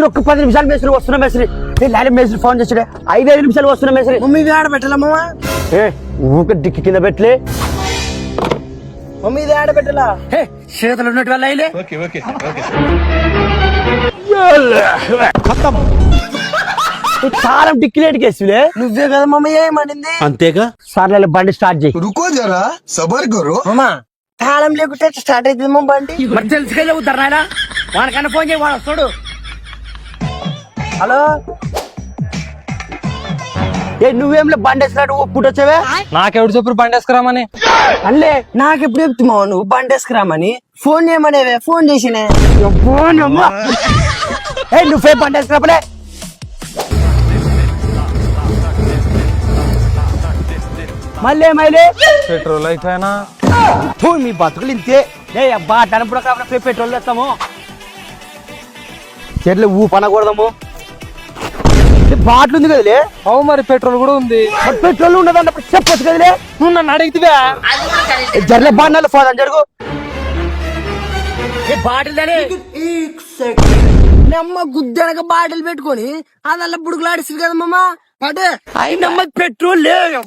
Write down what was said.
మేస్త్రి ఒక్క 10 నిమిషాలు మేస్త్రి వస్తున్నా మేస్త్రి. మేస్త్రి ఫోన్ చేసాడే 5 నిమిషాలు వస్తున్నా మేస్త్రి. మమ్మీ ఆడ పెట్టాలమ్మా. ఊక డిక్కి కింద పెట్టలే. మమ్మీ ఇది ఆడ పెట్టలా. చేతులు ఉన్నట్టు వల్ల అయిలే. చాలా డిక్కిలేటికి వేసిలే. నువ్వే కదా మమ్మీ ఏమనింది. అంతేగా సార్లే బండి స్టార్ట్ చేయి. रुको जरा सबर करो. అమ్మా తాళం లేకుంటే స్టార్ట్ అవుతుంది మా బండి. మరి తెలుసుకెళ్ళి ఉద్దరు నాయన. వాడికన్నా ఫోన్ చేయి, వాడు వస్తాడు. హలో నువ్వేంలే బండి వేసినట్టు పుట్టొచ్చావే. నాకెవడు చెప్పు బండి వేసుకురామని. అల్లే నాకెప్పుడు చెప్తున్నావు నువ్వు బండి వేసుకురామని. Phone చేయమనేవే phone చేసినే. నువ్వే బండి వేసుకురాపలే. మళ్ళీ ఏమైలే పెట్రోల్ అయిపోయినా మీ బతుకులు ఇంతే. అబ్బా టనప్పుడు కాబట్టి పెట్రోల్ తెస్తాము. చెట్లు ఊపనకూడదాము. బాటిల్ ఉంది కదలే. అవు మరి పెట్రోల్ కూడా ఉంది. పెట్రోల్ ఉండదు అన్నప్పుడు చెప్పొచ్చు కదలే. నువ్వు నన్ను అడిగితే జర్లే బాగా ఫోన్ జరుగు. బాటిల్ అమ్మ గుద్దనక బాటిల్ పెట్టుకొని అదల్లా బుడుకులాడిస్తుంది కదా మమ్మ. అదే అయినమ్మ పెట్రోల్ లేదు.